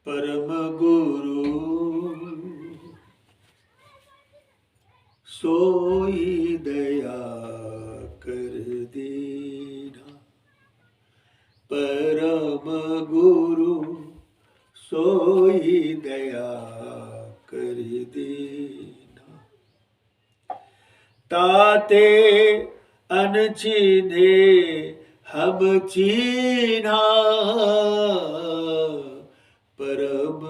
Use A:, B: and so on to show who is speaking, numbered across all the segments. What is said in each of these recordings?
A: परम गुरु सोई दया कर दीना। परम गुरु सोई दया कर दीना। ताते अनचीने हम चीना। परम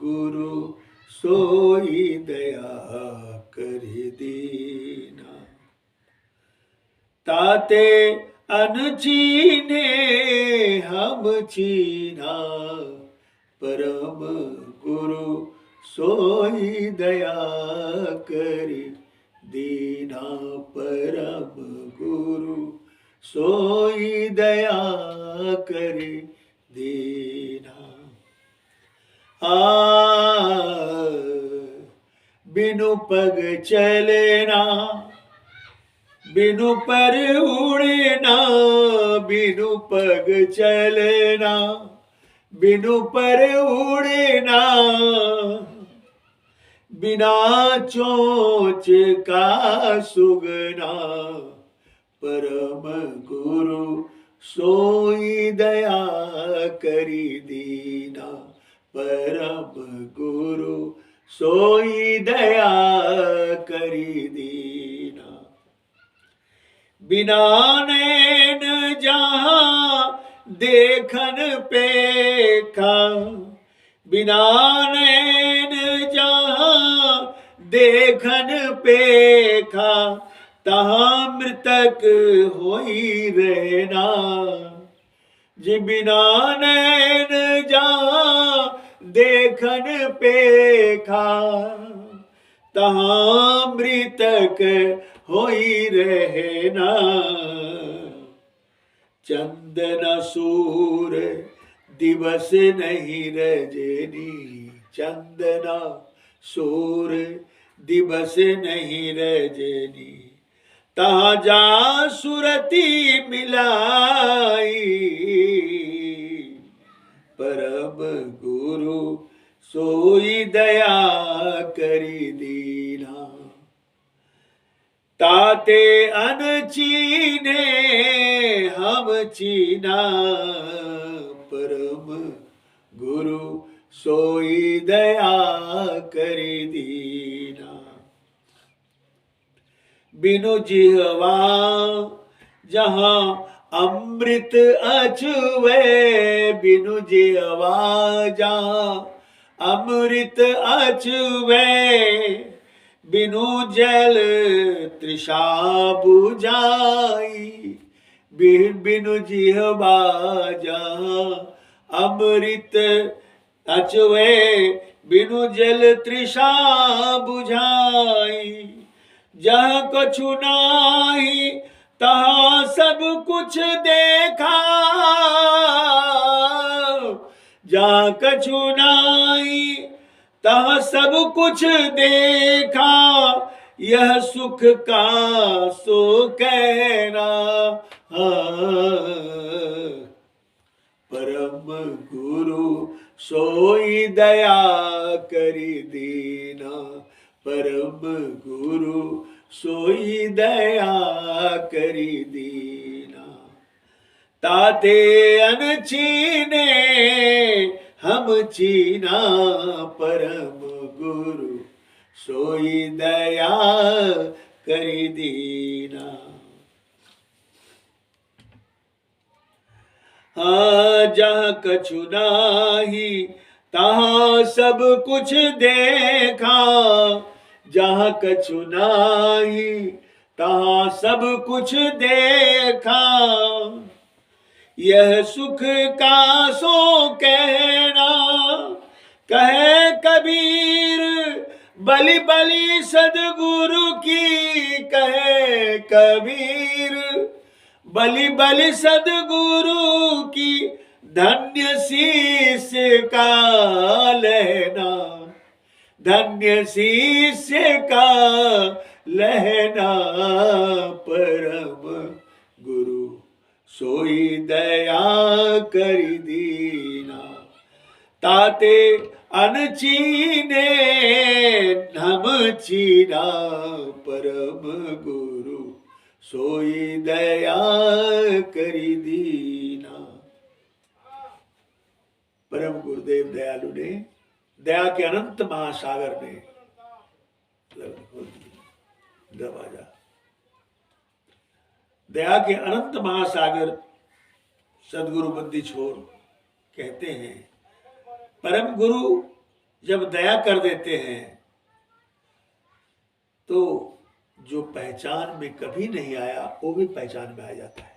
A: गुरु सोई दया कर दीना। ताते अनचीने हम चीना। परम गुरु सोई दया कर दीना। परम गुरु सोई दया कर दीना। बिनु पग चलना, बिनु पर उड़ना। बिनु पग चलना, बिनु पर उड़ना। बिना चोंच का सुगना। परम गुरु सोई दया करी दीना। परम गुरु सोई दया करी दीना। बिना नैन जहां देखन पेखा। बिना नैन जहां देखन पेखा। तहां मृतक होई रहना। जी बिना नैन जहां देखन पेखा। तहां मृतक होई रहना। चंदन सूर दिवस नहीं रजनी। चंदना सूर दिवस नहीं रजनी। तहाँ जा सुरती मिलाई। परम गुरु सोई दया करी दीना। ताते अनचीने हम चीना। परम गुरु सोई दया करी दीना। बिनु जिह्वा जहां अमृत अछुवे। बिनु जिह्वा जहां अमृत अछुवे। बिनु जल तृषा बुझाई। बिनु जिह्वा जहां अमृत अछुवे। बिनु जल तृषा बुझाई। जहाँ कछु नाही तहाँ सब कुछ देखा। जहाँ कछु नाही तहाँ सब कुछ देखा। यह सुख का सो कहना। परम गुरु सोई दया करी दीना। परम गुरु सोई दया करी दीना। ताते अनचीने हम चीना। परम गुरु सोई दया करी दीना। जहाँ कछु नाही तहाँ सब कुछ देखा। जहाँ कछु नाही तहाँ सब कुछ देखा। यह सुख का सो कहना। कहे कबीर बलि बलि सदगुरु की। कहे कबीर बलि बलि सदगुरु की। धन्य शीश का लहना। धन्य शीश का लहना। परम गुरु सोई दया कर दीना। ताते अनचीने नम चीना परम गुरु सोई दया करी दीना। परम गुरुदेव दयालु ने, दया के अनंत महासागर ने दरवाजा, दया के अनंत महासागर सदगुरु बंदी छोर कहते हैं। परम गुरु जब दया कर देते हैं तो जो पहचान में कभी नहीं आया वो भी पहचान में आ जाता है।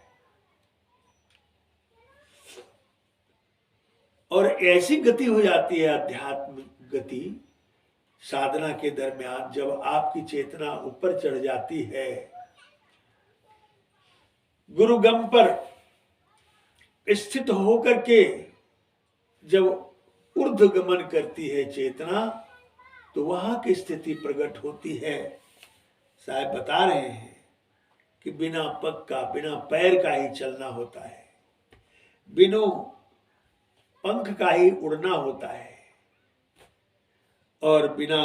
A: और ऐसी गति हो जाती है, आध्यात्मिक गति साधना के दरमियान, जब आपकी चेतना ऊपर चढ़ जाती है, गुरुगम पर स्थित होकर के जब ऊर्ध्वगमन करती है चेतना, तो वहां की स्थिति प्रकट होती है। साहब बता रहे हैं कि बिना पग का, बिना पैर का ही चलना होता है, बिना पंख का ही उड़ना होता है, और बिना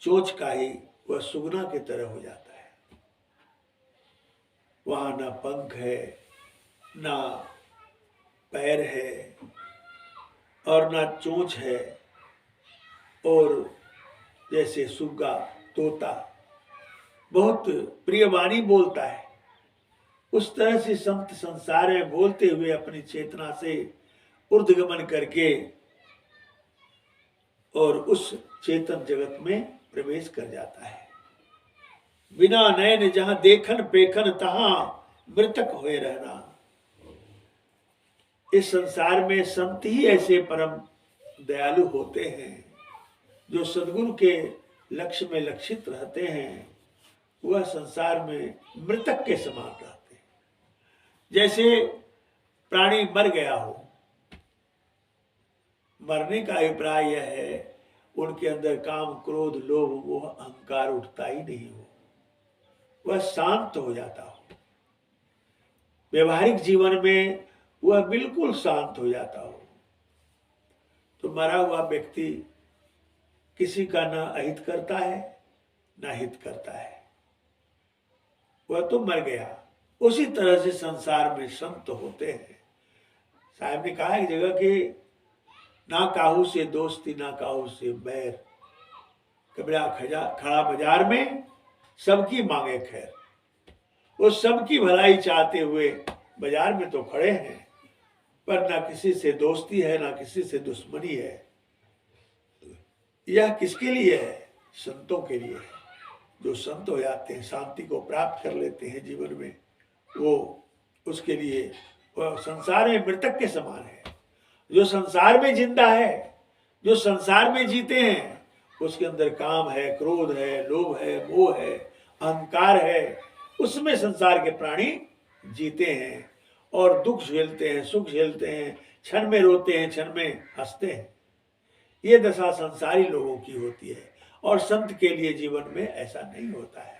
A: चोंच का ही वह सुगना की तरह हो जाता है। वहां ना पंख है, ना पैर है, और ना चोंच है, और जैसे सुग्गा तोता बहुत प्रिय वाणी बोलता है, उस तरह से संत संसार में बोलते हुए अपनी चेतना से ऊर्ध्वगमन करके और उस चेतन जगत में प्रवेश कर जाता है। बिना नयन जहां देखन पेखन तहां मृतक होए रहना। इस संसार में संत ही ऐसे परम दयालु होते हैं जो सद्गुरु के लक्ष्य में लक्षित रहते हैं। वह संसार में मृतक के समान रहते हैं। जैसे प्राणी मर गया हो, मरने का अभिप्राय यह है उनके अंदर काम क्रोध लोभ मोह अहंकार उठता ही नहीं हो, वह शांत हो जाता हो। व्यवहारिक जीवन में वह बिल्कुल शांत हो जाता हो। तो मरा हुआ व्यक्ति किसी का ना अहित करता है ना हित करता है, वह तो मर गया। उसी तरह से संसार में संत होते हैं। साहब ने कहा एक जगह कि ना काहू से दोस्ती ना काहू से बैर, कबीरा खड़ा बाजार में सबकी मांगे खैर। वो सबकी भलाई चाहते हुए बाजार में तो खड़े हैं, पर ना किसी से दोस्ती है ना किसी से दुश्मनी है। यह किसके लिए है? संतों के लिए है। जो संत हो जाते हैं, शांति को प्राप्त कर लेते हैं जीवन में, वो उसके लिए वह संसार में मृतक के समान है। जो संसार में जिंदा है, जो संसार में जीते हैं, उसके अंदर काम है, क्रोध है, लोभ है, मोह है, अहंकार है। उसमें संसार के प्राणी जीते हैं और दुख झेलते हैं, सुख झेलते हैं, क्षण में रोते हैं, क्षण में हंसते हैं। ये दशा संसारी लोगों की होती है। और संत के लिए जीवन में ऐसा नहीं होता है।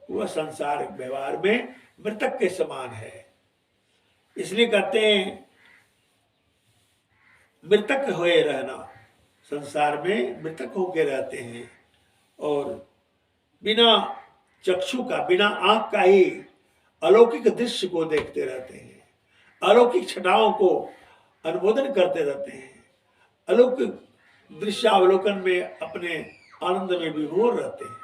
A: वह संसार व्यवहार में मृतक के समान है। इसलिए कहते हैं मृतक होए रहना। संसार में मृतक होकर रहते हैं और बिना चक्षु का, बिना आंख का ही अलौकिक दृश्य को देखते रहते हैं, अलौकिक छटाओं को अनुमोदन करते रहते हैं, अलौकिक दृश्यावलोकन में अपने आनंद में विभोर रहते हैं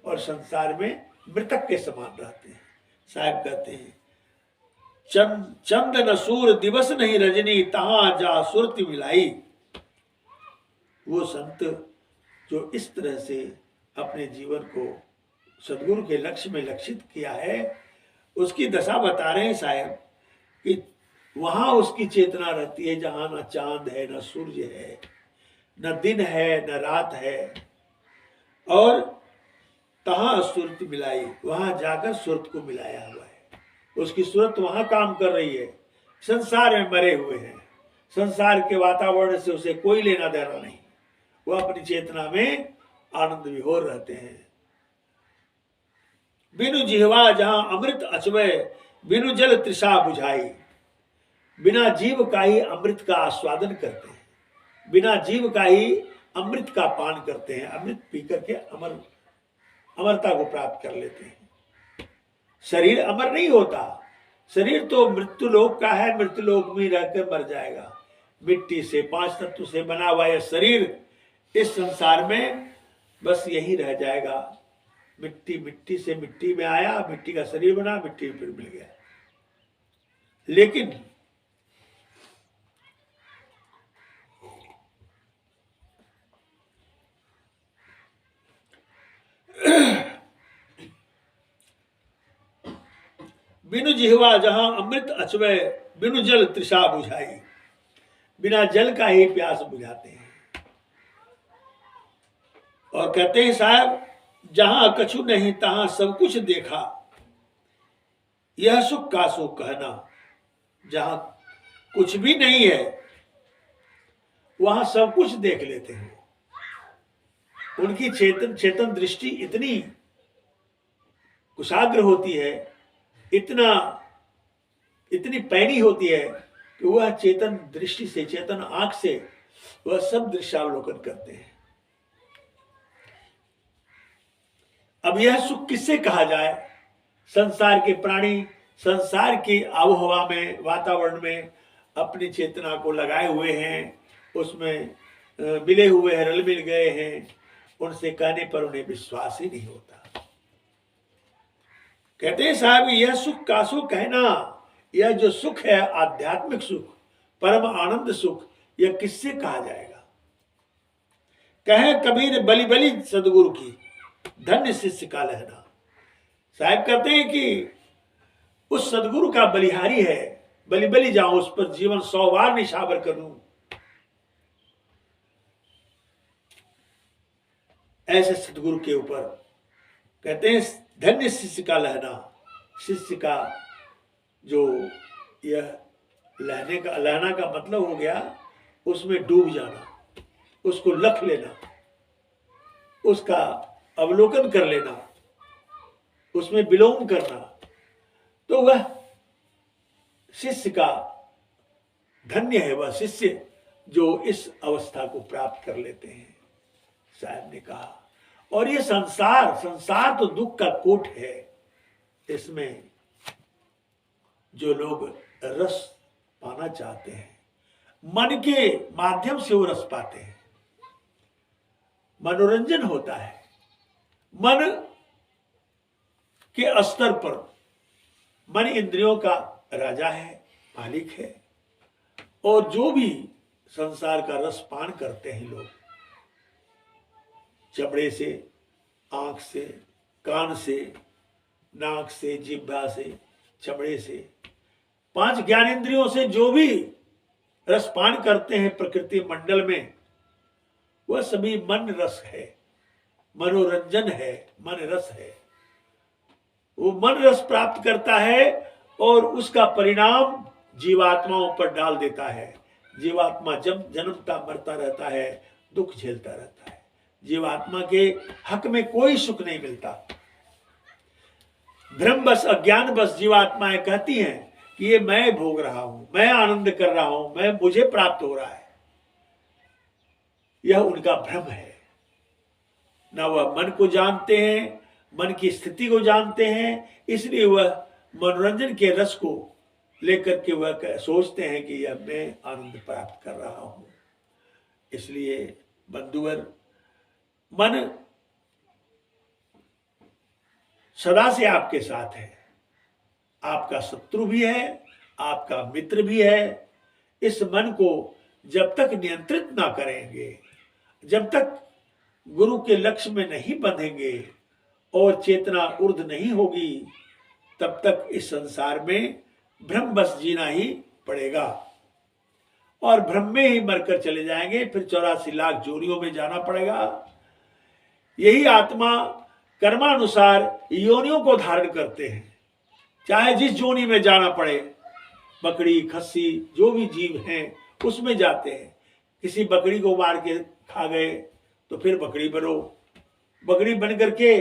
A: और संसार में मृतक के समान रहते हैं। साहब कहते हैं चंद न सूर दिवस नहीं रजनी, तहां जा सुरति मिलाई। वो संत जो इस तरह से अपने जीवन को सद्गुरु के लक्ष्य में लक्षित किया है, उसकी दशा बता रहे हैं साहब कि वहां उसकी चेतना रहती है जहां न चांद है, न सूर्य है, न दिन है, न रात है, और तहां सुरति मिलाई। वहां जाकर सुरत को मिलाया हुआ है। उसकी सूरत वहां काम कर रही है। संसार में मरे हुए हैं, संसार के वातावरण से उसे कोई लेना देना नहीं। वह अपनी चेतना में आनंद विभोर रहते हैं। बिनु जिह्वा जहां अमृत अचवय, बिनु जल तृषा बुझाई। बिना जीव का ही अमृत का आस्वादन करते हैं। बिना जीव का ही अमृत का पान करते हैं, अमृत पी करके अमरता को प्राप्त कर लेते हैं। शरीर अमर नहीं होता, शरीर तो मृत्यु लोक का है, मृत्यु लोक में रहकर मर जाएगा। मिट्टी से, 5 तत्व से बना हुआ यह शरीर इस संसार में बस यही रह जाएगा। मिट्टी से मिट्टी में आया, मिट्टी का शरीर बना, मिट्टी में फिर मिल गया। लेकिन बिनु जिह्वा जहां अमृत अचवय, बिनु जल तृषा बुझाई। बिना जल का ही प्यास बुझाते हैं। और कहते हैं साहब, जहां कछु नहीं तहां सब कुछ देखा, यह सुख का सुख कहना। जहां कुछ भी नहीं है वहां सब कुछ देख लेते हैं। उनकी चेतन दृष्टि इतनी कुशाग्र होती है, इतनी पैनी होती है कि वह चेतन दृष्टि से, चेतन आंख से वह सब दृश्यावलोकन करते हैं। अब यह सुख किससे कहा जाए? संसार के प्राणी संसार की आबोहवा में, वातावरण में अपनी चेतना को लगाए हुए हैं, उसमें मिले हुए हैं, रल मिल गए हैं। उनसे कहने पर उन्हें विश्वास ही नहीं होता। कहते हैं साहब, यह सुख का सुख कहना, यह जो सुख है आध्यात्मिक सुख, परम आनंद सुख, यह किससे कहा जाएगा? कहे कबीर बलि बलि सदगुरु की, धन्य शिष्य का लहना। साहब कहते हैं कि उस सदगुरु का बलिहारी है, बलि बलि जाऊं, उस पर जीवन 100 बार निशावर करूं। ऐसे सदगुरु के ऊपर कहते हैं धन्य शिष्य का लहना। शिष्य का जो यह लहना का मतलब हो गया उसमें डूब जाना, उसको लख लेना, उसका अवलोकन कर लेना, उसमें विलोम करना। तो वह शिष्य का धन्य है, वह शिष्य जो इस अवस्था को प्राप्त कर लेते हैं, साहब ने कहा। और ये संसार तो दुख का कोट है। इसमें जो लोग रस पाना चाहते हैं, मन के माध्यम से वो रस पाते हैं, मनोरंजन होता है। मन के स्तर पर मन इंद्रियों का राजा है, मालिक है। और जो भी संसार का रस पान करते हैं लोग, चमड़े से, आंख से, कान से, नाक से, जिह्वा से, चमड़े से, 5 ज्ञानेंद्रियों से जो भी रस पान करते हैं प्रकृति मंडल में, वह सभी मन रस है, मनोरंजन है, मन रस है। वो मन रस प्राप्त करता है और उसका परिणाम जीवात्माओं पर डाल देता है। जीवात्मा जब जन्मता मरता रहता है, दुख झेलता रहता है। जीवात्मा के हक में कोई सुख नहीं मिलता। भ्रमवश, अज्ञानवश जीवात्माएं कहती हैं कि ये मैं भोग रहा हूं, मैं आनंद कर रहा हूं, मुझे प्राप्त हो रहा है। यह उनका भ्रम है। ना वह मन को जानते हैं, मन की स्थिति को जानते हैं, इसलिए वह मनोरंजन के रस को लेकर के वह सोचते हैं कि यह मैं आनंद प्राप्त कर रहा हूं। इसलिए बंधुवर, मन सदा से आपके साथ है, आपका शत्रु भी है, आपका मित्र भी है। इस मन को जब तक नियंत्रित ना करेंगे, जब तक गुरु के लक्ष्य में नहीं बंधेंगे और चेतना ऊर्ध नहीं होगी, तब तक इस संसार में भ्रम बस जीना ही पड़ेगा और भ्रम में ही मरकर चले जाएंगे। फिर 84 लाख जोनियों में जाना पड़ेगा। यही आत्मा कर्मानुसार योनियों को धारण करते हैं, चाहे जिस जोनी में जाना पड़े। बकरी, खस्सी, जो भी जीव हैं उसमें जाते हैं। किसी बकरी को मार के खा गए तो फिर बकरी बनो, बकरी बन करके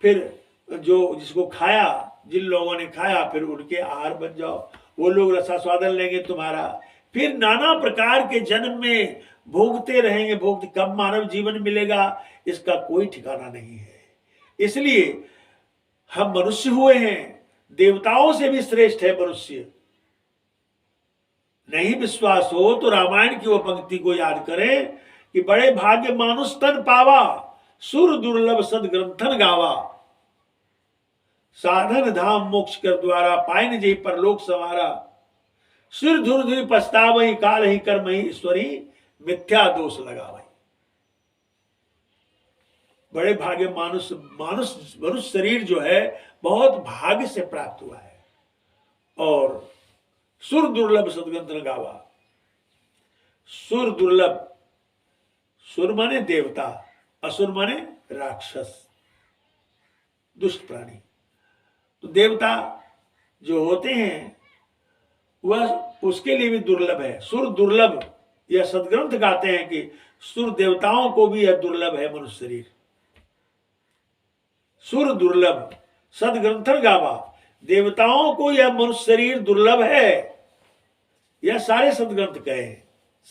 A: फिर जो जिसको खाया, जिन लोगों ने खाया, फिर उनके आहार बन जाओ। वो लोग रसा स्वादन लेंगे तुम्हारा, फिर नाना प्रकार के जन्म में भोगते रहेंगे। भोगते कब मानव जीवन मिलेगा इसका कोई ठिकाना नहीं है। इसलिए हम मनुष्य हुए हैं, देवताओं से भी श्रेष्ठ है मनुष्य। नहीं विश्वास हो तो रामायण की वो पंक्ति को याद करें कि बड़े भाग्य मानुष तन पावा, सुर दुर्लभ सदग्रंथन गावा, साधन धाम मोक्ष कर द्वारा, पाइन जय परलोक सवारा, सिर धुर धुर पछतावही, काल ही कर्म ही ईश्वरी, मिथ्या दोष लगावही। बड़े भाग्य मानुष मनुष्य शरीर जो है बहुत भाग्य से प्राप्त हुआ है। और सुर दुर्लभ सदग्रंथन गावा, सुर दुर्लभ, सुर माने देवता, असुर माने राक्षस, दुष्ट प्राणी। तो देवता जो होते हैं वह उसके लिए भी दुर्लभ है। सुर दुर्लभ, यह सदग्रंथ गाते हैं कि सुर देवताओं को भी यह दुर्लभ है मनुष्य शरीर। सुर दुर्लभ सदग्रंथन गावा, देवताओं को यह मनुष्य शरीर दुर्लभ है। यह सारे सदग्रंथ कहे,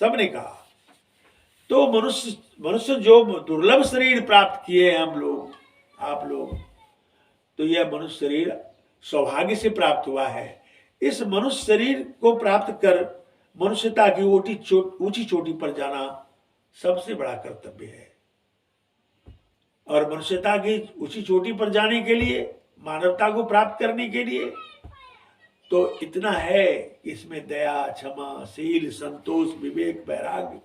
A: सबने कहा। तो मनुष्य जो दुर्लभ शरीर प्राप्त किए हैं हम लोग, आप लोग, तो यह मनुष्य शरीर सौभाग्य से प्राप्त हुआ है। इस मनुष्य शरीर को प्राप्त कर मनुष्यता की ऊंची चोटी पर जाना सबसे बड़ा कर्तव्य है। और मनुष्यता की ऊंची चोटी पर जाने के लिए, मानवता को प्राप्त करने के लिए तो इतना है, इसमें दया, क्षमा, शील, संतोष, विवेक, वैराग्य,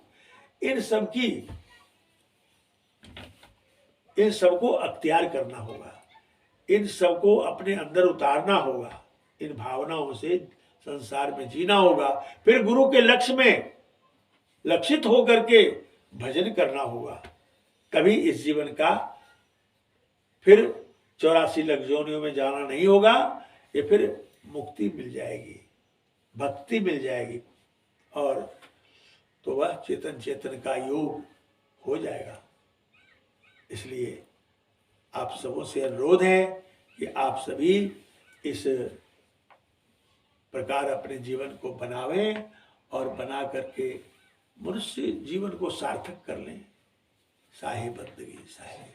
A: इन सबको अख्तियार करना होगा, इन सबको अपने अंदर उतारना होगा, इन भावनाओं से संसार में जीना होगा। फिर गुरु के लक्ष्य में लक्षित होकर के भजन करना होगा। कभी इस जीवन का फिर 84 लाख योनियों में जाना नहीं होगा। ये फिर मुक्ति मिल जाएगी, भक्ति मिल जाएगी, और तो वह चेतन का योग हो जाएगा। इसलिए आप सबों से अनुरोध है कि आप सभी इस प्रकार अपने जीवन को बनावें और बना करके मनुष्य जीवन को सार्थक कर लें। साहिब बंदगी साहिब।